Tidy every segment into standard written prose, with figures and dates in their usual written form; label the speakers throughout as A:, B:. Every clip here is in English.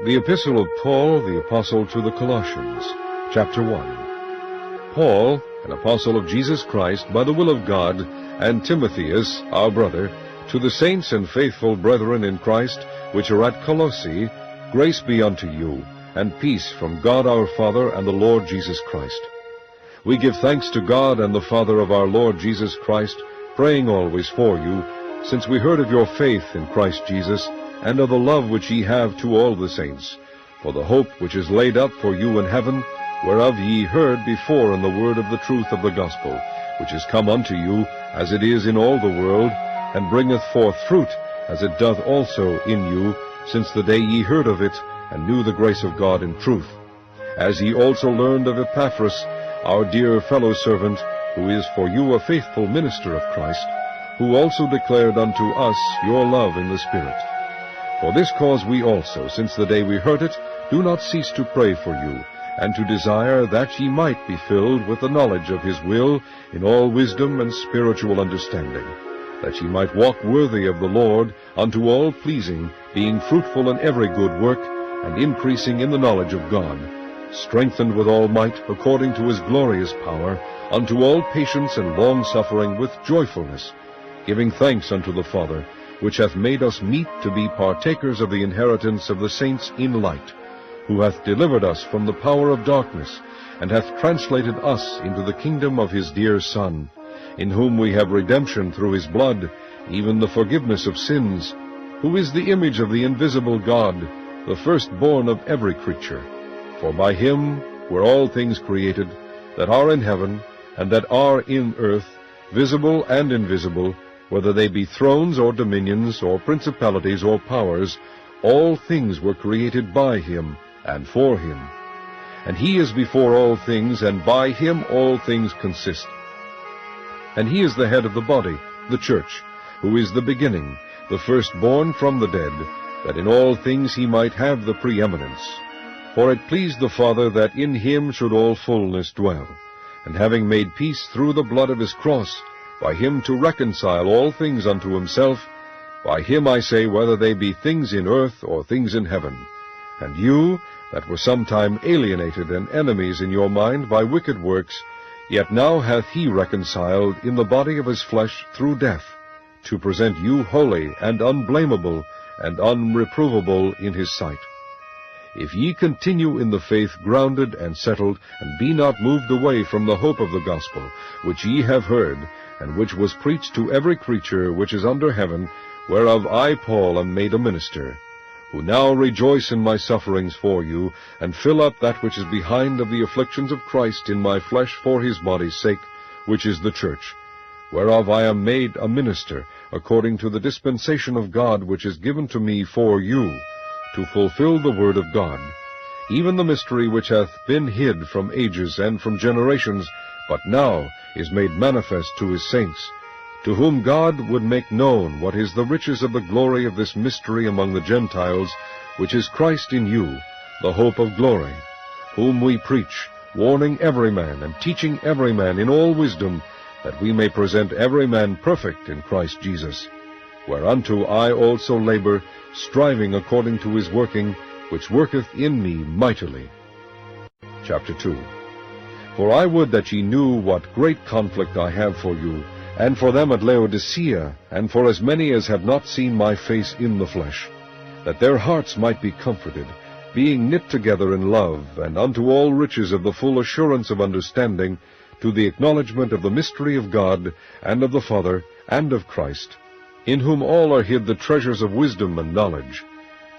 A: The Epistle of Paul, the Apostle to the Colossians, Chapter 1. Paul, an apostle of Jesus Christ, by the will of God, and Timotheus, our brother, to the saints and faithful brethren in Christ, which are at Colossae, grace be unto you, and peace from God our Father and the Lord Jesus Christ. We give thanks to God and the Father of our Lord Jesus Christ, praying always for you, since we heard of your faith in Christ Jesus, and of the love which ye have to all the saints, for the hope which is laid up for you in heaven, whereof ye heard before in the word of the truth of the gospel, which is come unto you, as it is in all the world, and bringeth forth fruit, as it doth also in you, since the day ye heard of it, and knew the grace of God in truth. As ye also learned of Epaphras, our dear fellow servant, who is for you a faithful minister of Christ, who also declared unto us your love in the Spirit. For this cause we also, since the day we heard it, do not cease to pray for you, and to desire that ye might be filled with the knowledge of his will in all wisdom and spiritual understanding, that ye might walk worthy of the Lord, unto all pleasing, being fruitful in every good work, and increasing in the knowledge of God, strengthened with all might, according to his glorious power, unto all patience and long-suffering with joyfulness, giving thanks unto the Father, which hath made us meet to be partakers of the inheritance of the saints in light, who hath delivered us from the power of darkness, and hath translated us into the kingdom of his dear Son, in whom we have redemption through his blood, even the forgiveness of sins, who is the image of the invisible God, the firstborn of every creature. For by him were all things created, that are in heaven, and that are in earth, visible and invisible, whether they be thrones or dominions, or principalities or powers, all things were created by him, and for him. And he is before all things, and by him all things consist. And he is the head of the body, the church, who is the beginning, the firstborn from the dead, that in all things he might have the preeminence. For it pleased the Father that in him should all fullness dwell, and having made peace through the blood of his cross, by him to reconcile all things unto himself, by him I say, whether they be things in earth or things in heaven. And you, that were sometime alienated and enemies in your mind by wicked works, yet now hath he reconciled in the body of his flesh through death, to present you holy and unblameable and unreprovable in his sight. If ye continue in the faith grounded and settled, and be not moved away from the hope of the gospel, which ye have heard, and which was preached to every creature which is under heaven, whereof I, Paul, am made a minister, who now rejoice in my sufferings for you, and fill up that which is behind of the afflictions of Christ in my flesh for his body's sake, which is the church, whereof I am made a minister, according to the dispensation of God which is given to me for you, to fulfill the word of God, even the mystery which hath been hid from ages and from generations, but now is made manifest to his saints, to whom God would make known what is the riches of the glory of this mystery among the Gentiles, which is Christ in you, the hope of glory, whom we preach, warning every man, and teaching every man in all wisdom, that we may present every man perfect in Christ Jesus, whereunto I also labor, striving according to his working, which worketh in me mightily. Chapter 2. For I would that ye knew what great conflict I have for you, and for them at Laodicea, and for as many as have not seen my face in the flesh, that their hearts might be comforted, being knit together in love, and unto all riches of the full assurance of understanding, to the acknowledgement of the mystery of God, and of the Father, and of Christ, in whom all are hid the treasures of wisdom and knowledge.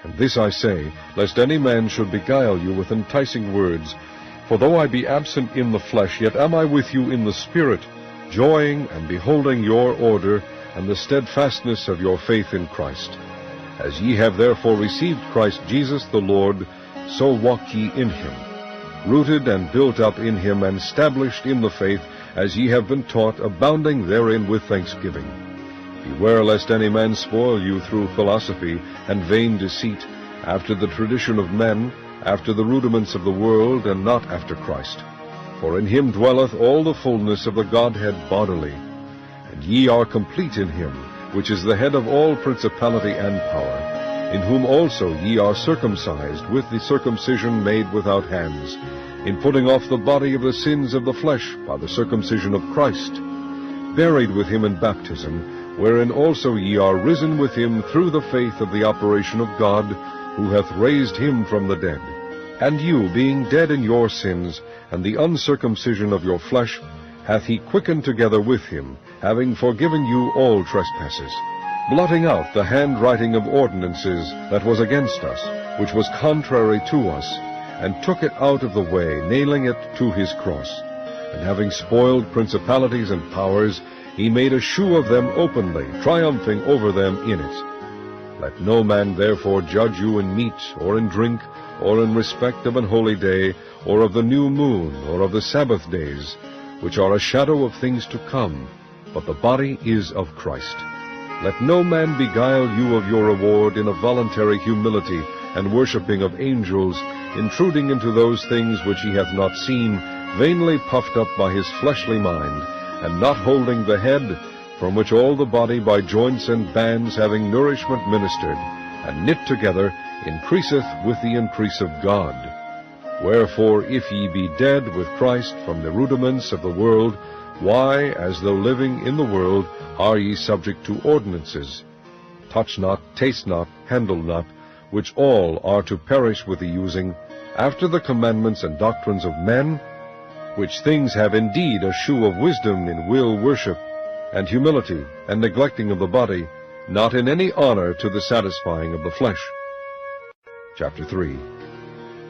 A: And this I say, lest any man should beguile you with enticing words. For though I be absent in the flesh, yet am I with you in the Spirit, joying and beholding your order, and the steadfastness of your faith in Christ. As ye have therefore received Christ Jesus the Lord, so walk ye in him, rooted and built up in him, and established in the faith, as ye have been taught, abounding therein with thanksgiving. Beware lest any man spoil you through philosophy and vain deceit, after the tradition of men, after the rudiments of the world, and not after Christ. For in him dwelleth all the fullness of the Godhead bodily. And ye are complete in him, which is the head of all principality and power. in whom also ye are circumcised with the circumcision made without hands, in putting off the body of the sins of the flesh by the circumcision of Christ, buried with him in baptism, wherein also ye are risen with him through the faith of the operation of God, who hath raised him from the dead. And you, being dead in your sins, and the uncircumcision of your flesh, hath he quickened together with him, having forgiven you all trespasses, blotting out the handwriting of ordinances that was against us, which was contrary to us, and took it out of the way, nailing it to his cross. And having spoiled principalities and powers, he made a shew of them openly, triumphing over them in it. Let no man therefore judge you in meat, or in drink, or in respect of an holy day, or of the new moon, or of the Sabbath days, which are a shadow of things to come, but the body is of Christ. Let no man beguile you of your reward in a voluntary humility and worshipping of angels, intruding into those things which he hath not seen, vainly puffed up by his fleshly mind, and not holding the head, from which all the body by joints and bands having nourishment ministered, and knit together, increaseth with the increase of God. Wherefore, if ye be dead with Christ from the rudiments of the world, why, as though living in the world, are ye subject to ordinances? Touch not, taste not, handle not, which all are to perish with the using, after the commandments and doctrines of men, which things have indeed a shew of wisdom in will worship, and humility, and neglecting of the body, not in any honor to the satisfying of the flesh. Chapter 3.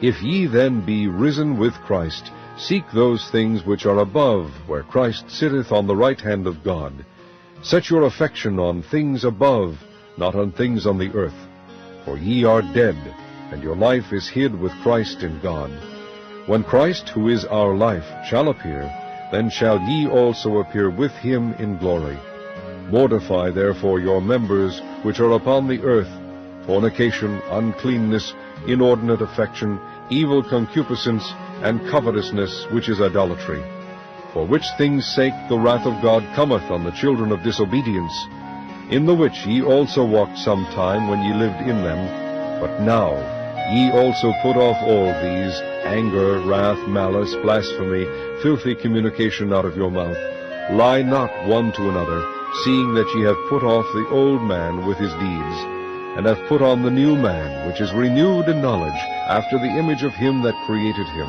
A: If ye then be risen with Christ, seek those things which are above, where Christ sitteth on the right hand of God. Set your affection on things above, not on things on the earth. For ye are dead, and your life is hid with Christ in God. When Christ, who is our life, shall appear, then shall ye also appear with him in glory. Mortify therefore your members which are upon the earth, fornication, uncleanness, inordinate affection, evil concupiscence, and covetousness, which is idolatry. For which things' sake the wrath of God cometh on the children of disobedience, in the which ye also walked sometime when ye lived in them. But now ye also put off all these, anger, wrath, malice, blasphemy, filthy communication out of your mouth. Lie not one to another, seeing that ye have put off the old man with his deeds, and have put on the new man, which is renewed in knowledge, after the image of him that created him.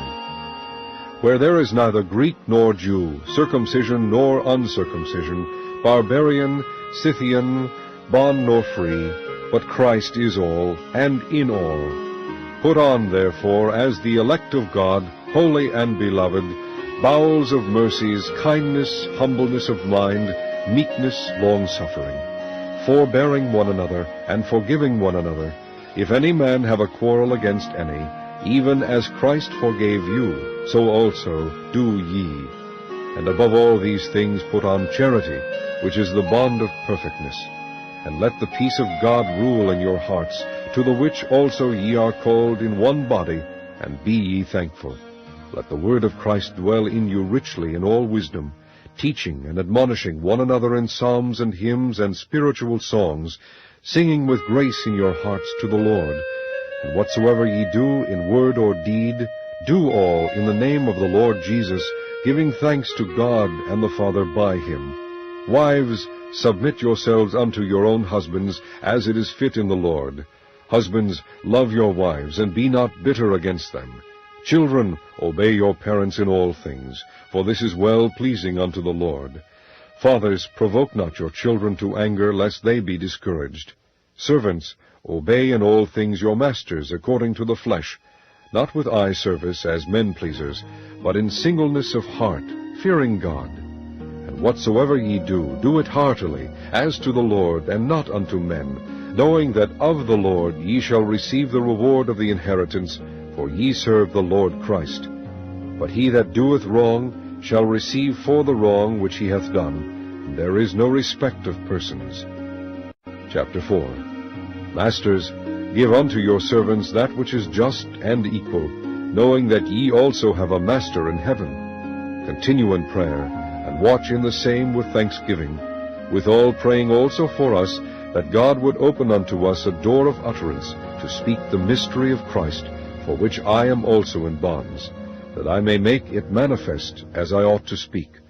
A: Where there is neither Greek nor Jew, circumcision nor uncircumcision, barbarian, Scythian, bond nor free, but Christ is all, and in all. Put on, therefore, as the elect of God, holy and beloved, bowels of mercies, kindness, humbleness of mind, meekness, long-suffering, forbearing one another, and forgiving one another, if any man have a quarrel against any, even as Christ forgave you, so also do ye. And above all these things put on charity, which is the bond of perfectness. And let the peace of God rule in your hearts, to the which also ye are called in one body, and be ye thankful. Let the word of Christ dwell in you richly in all wisdom, teaching and admonishing one another in psalms and hymns and spiritual songs, singing with grace in your hearts to the Lord. And whatsoever ye do in word or deed, do all in the name of the Lord Jesus, giving thanks to God and the Father by him. Wives, submit yourselves unto your own husbands, as it is fit in the Lord. Husbands, love your wives, and be not bitter against them. Children, obey your parents in all things, for this is well-pleasing unto the Lord. Fathers, provoke not your children to anger, lest they be discouraged. Servants, obey in all things your masters according to the flesh, not with eye service as men-pleasers, but in singleness of heart, fearing God. And whatsoever ye do, do it heartily, as to the Lord, and not unto men, knowing that of the Lord ye shall receive the reward of the inheritance, for ye serve the Lord Christ. But he that doeth wrong shall receive for the wrong which he hath done, and there is no respect of persons. Chapter 4. Masters, give unto your servants that which is just and equal, knowing that ye also have a Master in heaven. Continue in prayer, and watch in the same with thanksgiving, withal praying also for us, that God would open unto us a door of utterance to speak the mystery of Christ, for which I am also in bonds, that I may make it manifest as I ought to speak.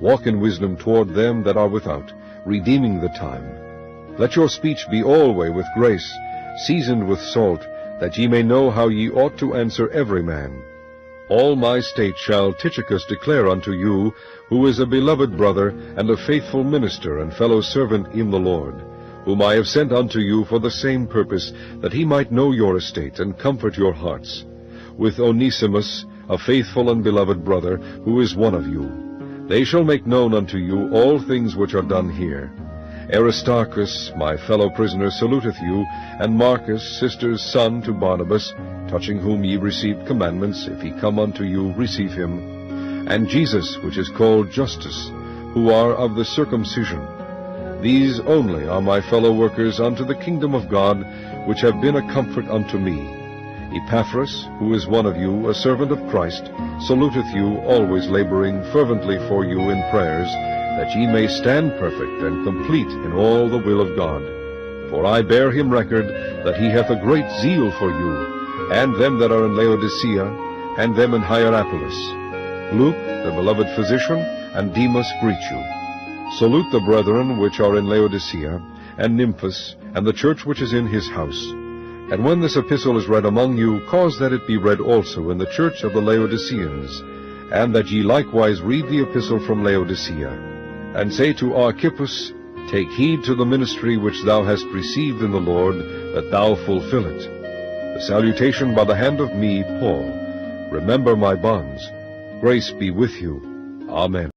A: Walk in wisdom toward them that are without, redeeming the time. Let your speech be alway with grace, seasoned with salt, that ye may know how ye ought to answer every man. All my state shall Tychicus declare unto you, who is a beloved brother, and a faithful minister and fellow servant in the Lord, whom I have sent unto you for the same purpose, that he might know your estate, and comfort your hearts, with Onesimus, a faithful and beloved brother, who is one of you. They shall make known unto you all things which are done here. Aristarchus, my fellow prisoner, saluteth you, and Marcus, sister's son to Barnabas, touching whom ye received commandments. If he come unto you, receive him. And Jesus, which is called Justus, who are of the circumcision. These only are my fellow workers unto the kingdom of God, which have been a comfort unto me. Epaphras, who is one of you, a servant of Christ, saluteth you, always laboring fervently for you in prayers, that ye may stand perfect and complete in all the will of God. For I bear him record that he hath a great zeal for you, and them that are in Laodicea, and them in Hierapolis. Luke, the beloved physician, and Demas greet you. Salute the brethren which are in Laodicea, and Nymphas, and the church which is in his house. And when this epistle is read among you, cause that it be read also in the church of the Laodiceans, and that ye likewise read the epistle from Laodicea. And say to Archippus, Take heed to the ministry which thou hast received in the Lord, that thou fulfill it. The salutation by the hand of me, Paul. Remember my bonds. Grace be with you. Amen.